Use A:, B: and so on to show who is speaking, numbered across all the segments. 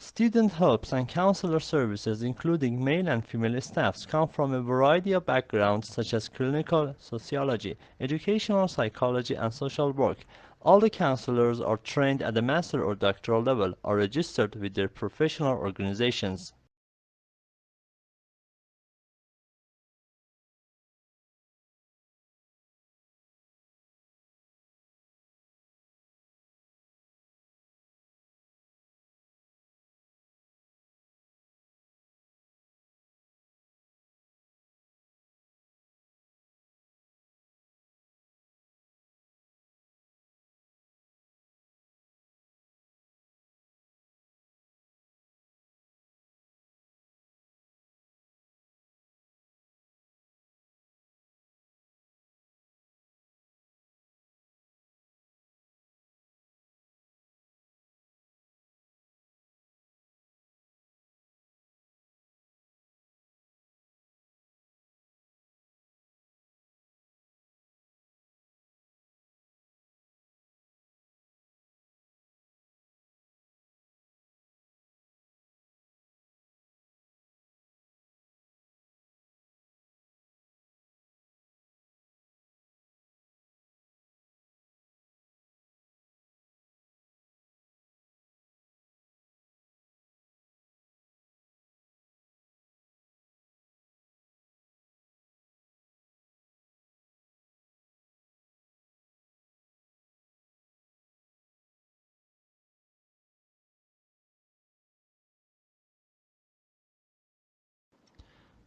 A: Student helps and counselor services, including male and female staffs, come from a variety of backgrounds such as clinical sociology, educational psychology, and social work. All the counselors are trained at the master or doctoral level, are registered with their professional organizations.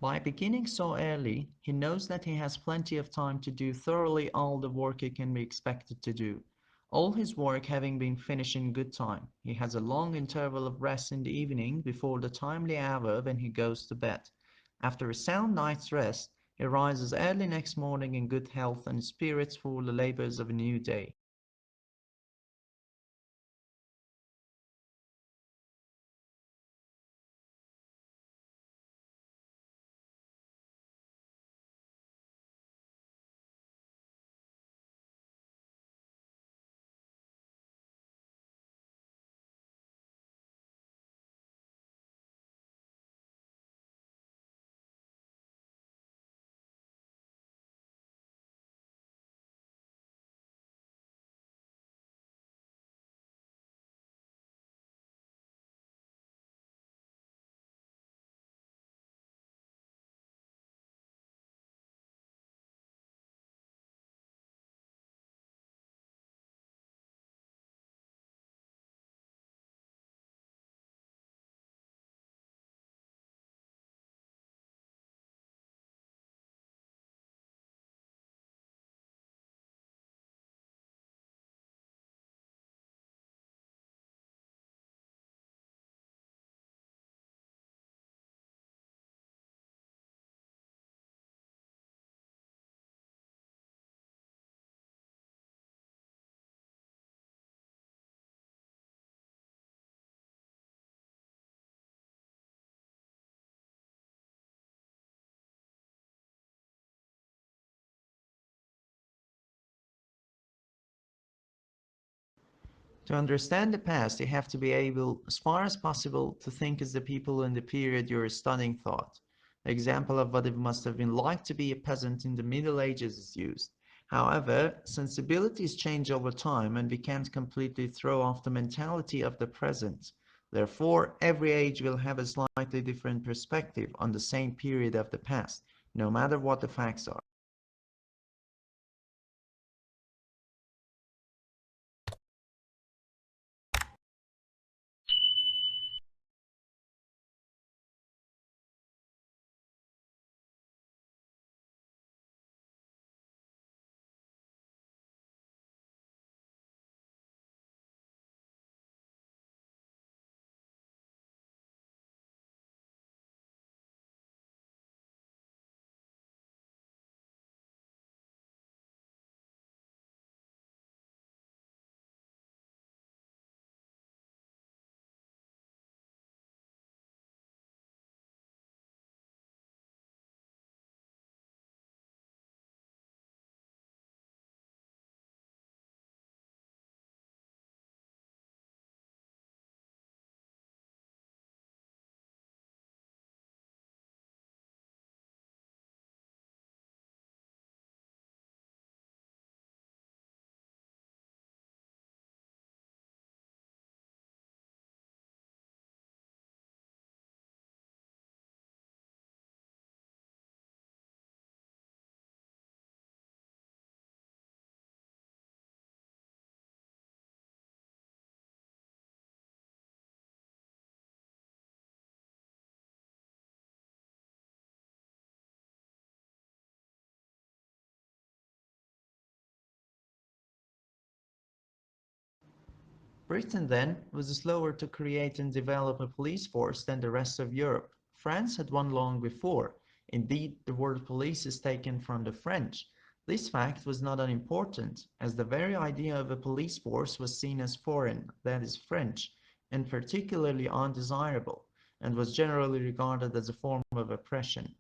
B: By beginning so early, he knows that he has plenty of time to do thoroughly all the work he can be expected to do, all his work having been finished in good time. He has a long interval of rest in the evening before the timely hour when he goes to bed. After a sound night's rest, he rises early next morning in good health and spirits for the labors of a new day. To understand the past, you have to be able, as far as possible, to think as the people in the period you're studying thought. The example of what it must have been like to be a peasant in the Middle Ages is used. However, sensibilities change over time and we can't completely throw off the mentality of the present. Therefore, every age will have a slightly different perspective on the same period of the past, no matter what the facts are. Britain then was slower to create and develop a police force than the rest of Europe. France had one long before. Indeed, the word police is taken from the French. This fact was not unimportant, as the very idea of a police force was seen as foreign, that is French, and particularly undesirable, and was generally regarded as a form of oppression.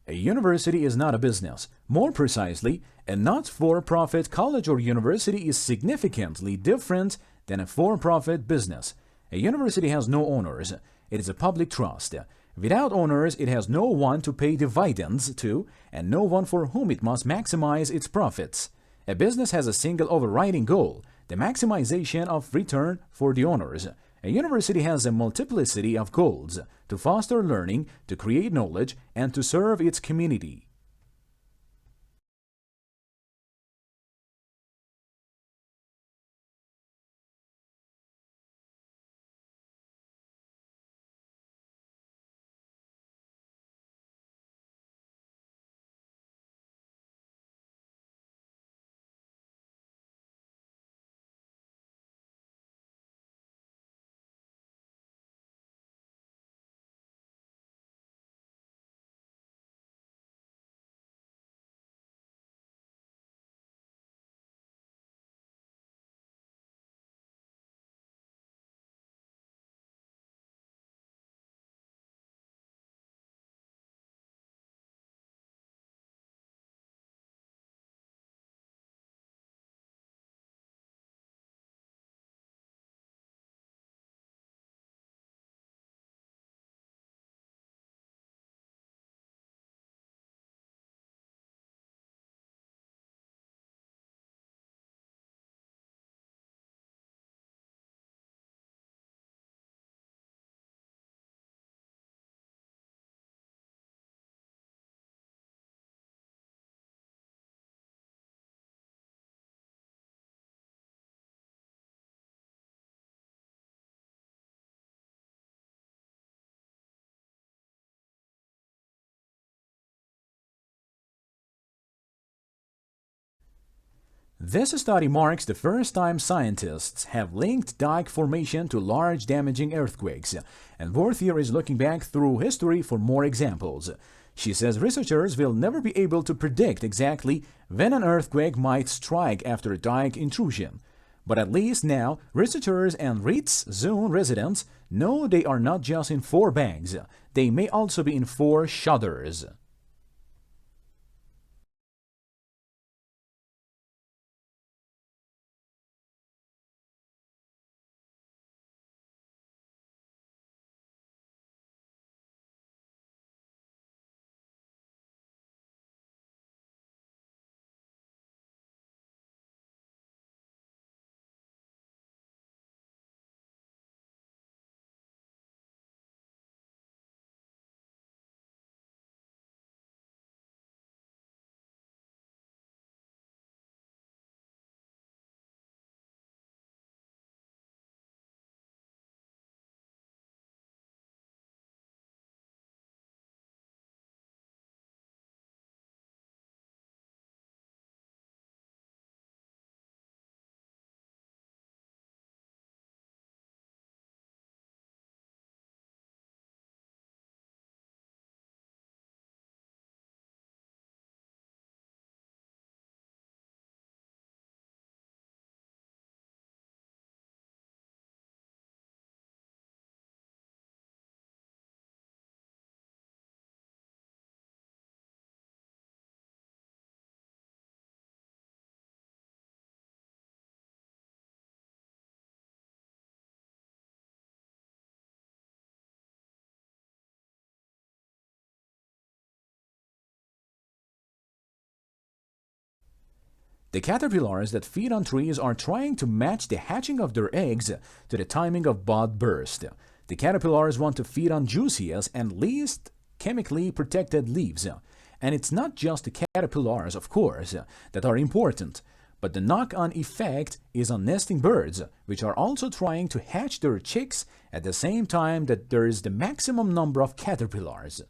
C: A university is not a business. More precisely, a not-for-profit college or university is significantly different than a for-profit business. A university has no owners. It is a public trust. Without owners, it has no one to pay dividends to and no one for whom it must maximize its profits. A business has a single overriding goal, the maximization of return for the owners. A university has a multiplicity of goals to foster learning, to create knowledge, and to serve its community. This study marks the first time scientists have linked dike formation to large damaging earthquakes, and Worthier is looking back through history for more examples. She says researchers will never be able to predict exactly when an earthquake might strike after a dike intrusion. But at least now, researchers and REITs zone residents know they are not just in 4 bangs, they may also be in 4 shudders. The caterpillars that feed on trees are trying to match the hatching of their eggs to the timing of bud burst. The caterpillars want to feed on juiciest and least chemically protected leaves. And it's not just the caterpillars, of course, that are important, but the knock-on effect is on nesting birds, which are also trying to hatch their chicks at the same time that there is the maximum number of caterpillars.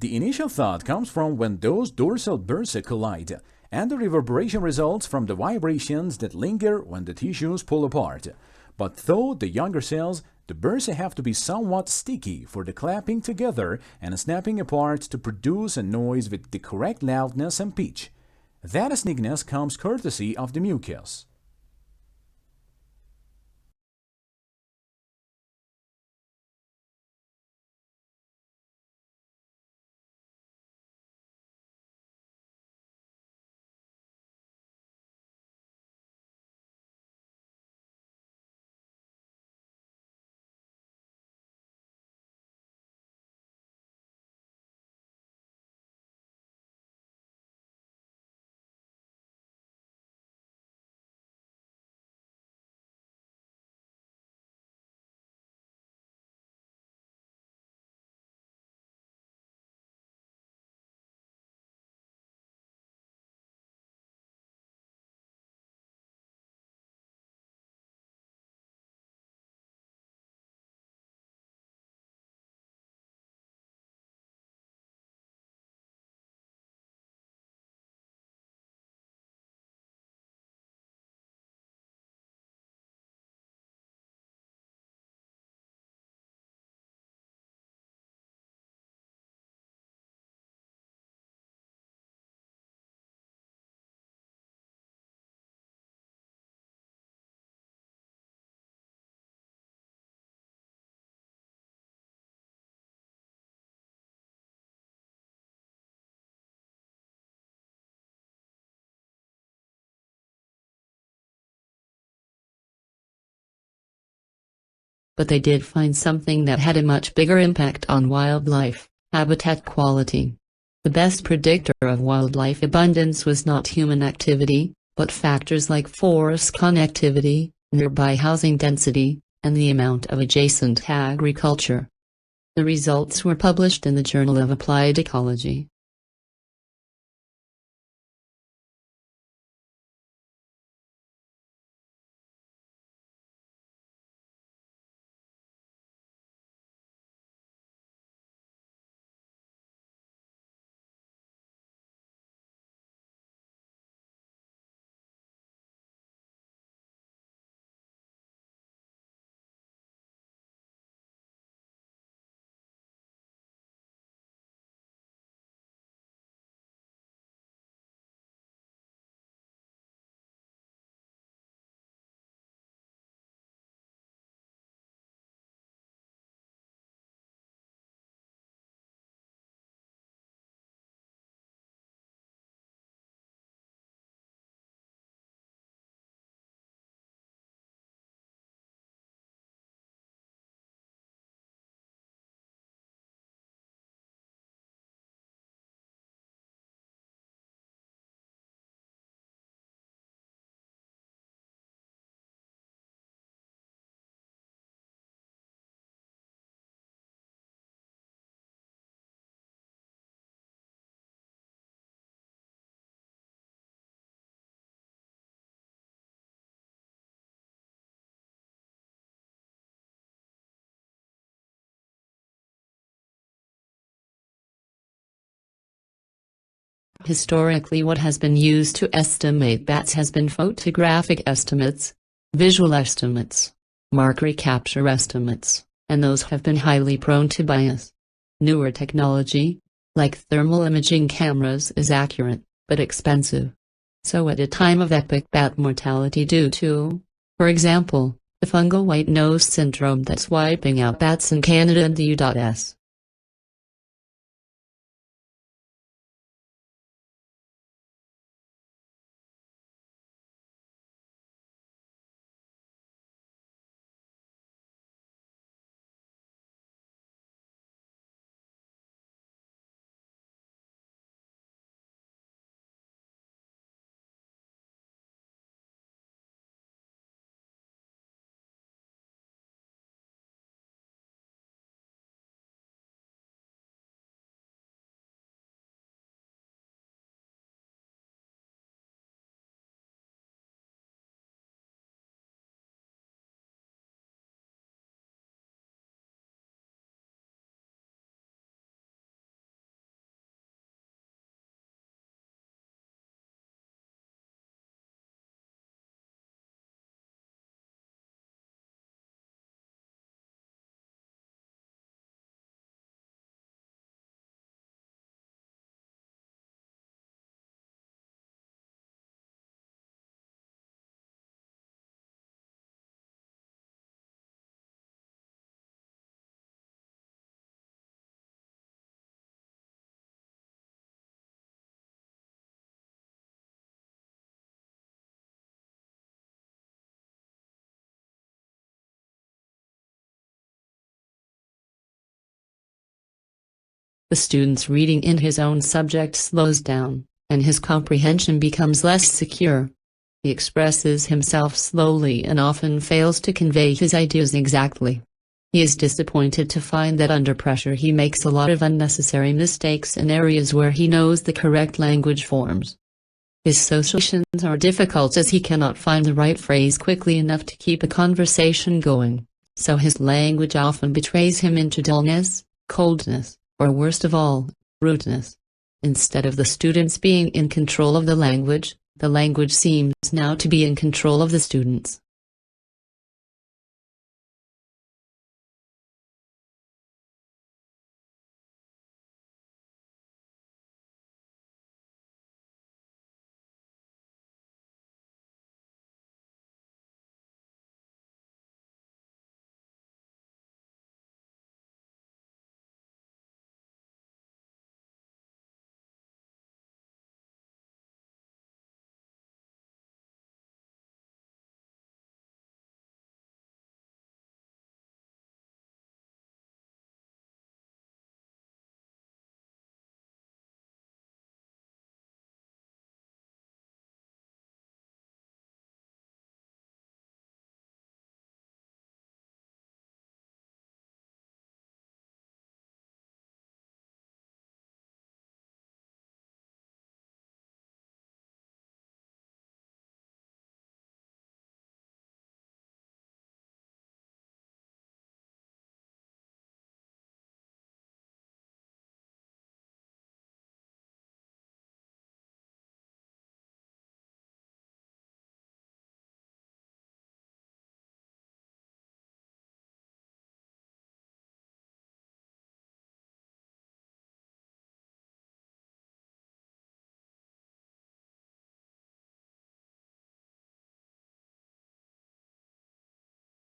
C: The initial thought comes from when those dorsal bursae collide, and the reverberation results from the vibrations that linger when the tissues pull apart. But though the younger cells, the bursae have to be somewhat sticky for the clapping together and snapping apart to produce a noise with the correct loudness and pitch. That stickiness comes courtesy of the mucus.
D: But they did find something that had a much bigger impact on wildlife: habitat quality. The best predictor of wildlife abundance was not human activity, but factors like forest connectivity, nearby housing density, and the amount of adjacent agriculture. The results were published in the Journal of Applied Ecology. Historically, what has been used to estimate bats has been photographic estimates, visual estimates, mark recapture estimates, and those have been highly prone to bias. Newer technology, like thermal imaging cameras, is accurate, but expensive. So at a time of epic bat mortality due to, for example, the fungal white nose syndrome that's wiping out bats in Canada and the U.S. The student's reading in his own subject slows down, and his comprehension becomes less secure. He expresses himself slowly and often fails to convey his ideas exactly. He is disappointed to find that under pressure he makes a lot of unnecessary mistakes in areas where he knows the correct language forms. His socializations are difficult as he cannot find the right phrase quickly enough to keep a conversation going, so his language often betrays him into dullness, coldness, or worst of all, rudeness. Instead of the students being in control of the language seems now to be in control of the students.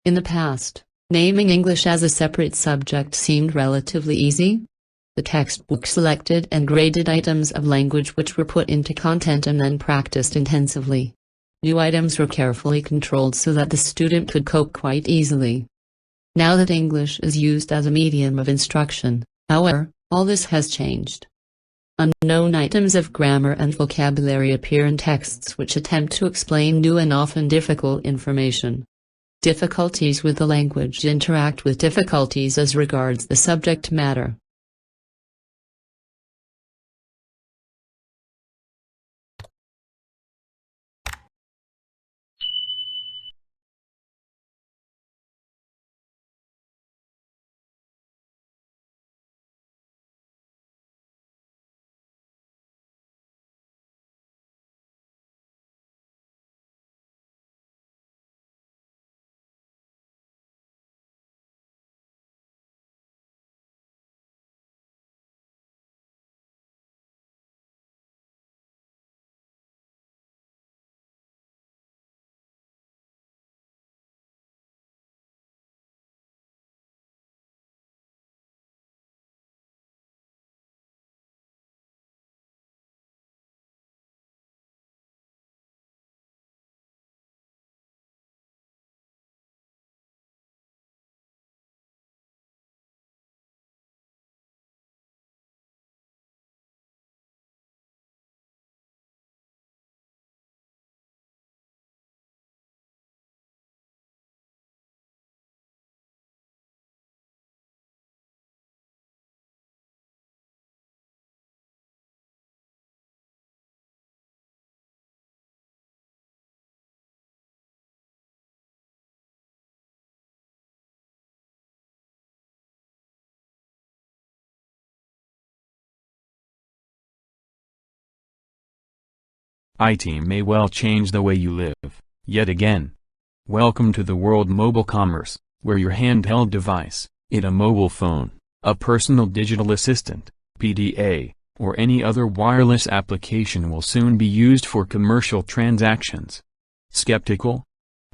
D: In the past, naming English as a separate subject seemed relatively easy. The textbook selected and graded items of language which were put into content and then practiced intensively. New items were carefully controlled so that the student could cope quite easily. Now that English is used as a medium of instruction, however, all this has changed. Unknown items of grammar and vocabulary appear in texts which attempt to explain new and often difficult information. Difficulties with the language interact with difficulties as regards the subject matter.
E: IT may well change the way you live, yet again. Welcome to the world mobile commerce, where your handheld device, a mobile phone, a personal digital assistant, PDA, or any other wireless application will soon be used for commercial transactions. Skeptical?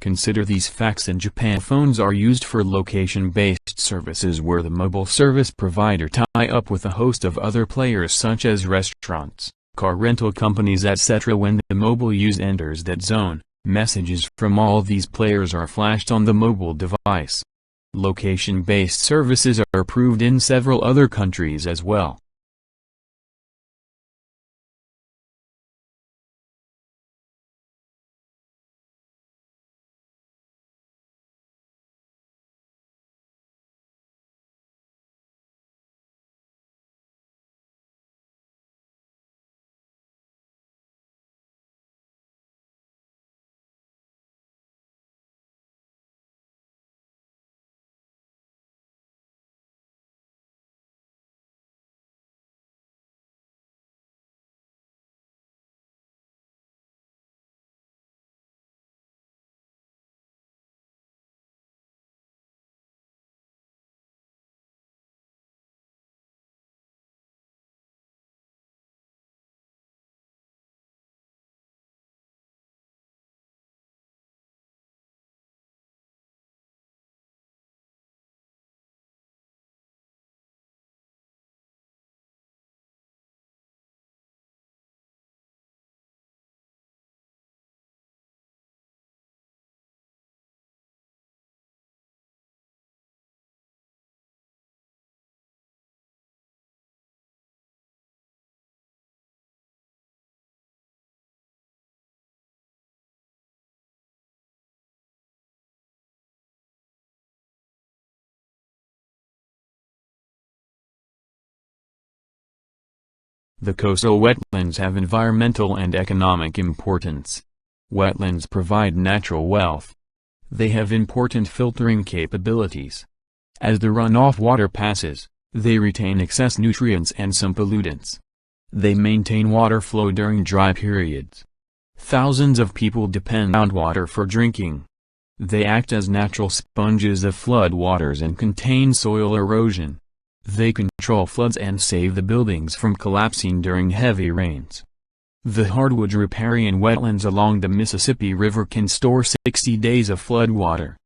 E: Consider these facts. In Japan, phones are used for location-based services where the mobile service provider tie up with a host of other players such as restaurants, car rental companies, etc. When the mobile use enters that zone, messages from all these players are flashed on the mobile device. Location-based services are approved in several other countries as well. The coastal wetlands have environmental and economic importance. Wetlands provide natural wealth. They have important filtering capabilities. As the runoff water passes, they retain excess nutrients and some pollutants. They maintain water flow during dry periods. Thousands of people depend on water for drinking. They act as natural sponges of flood waters and contain soil erosion. They control floods and save the buildings from collapsing during heavy rains. The hardwood riparian wetlands along the Mississippi River can store 60 days of flood water.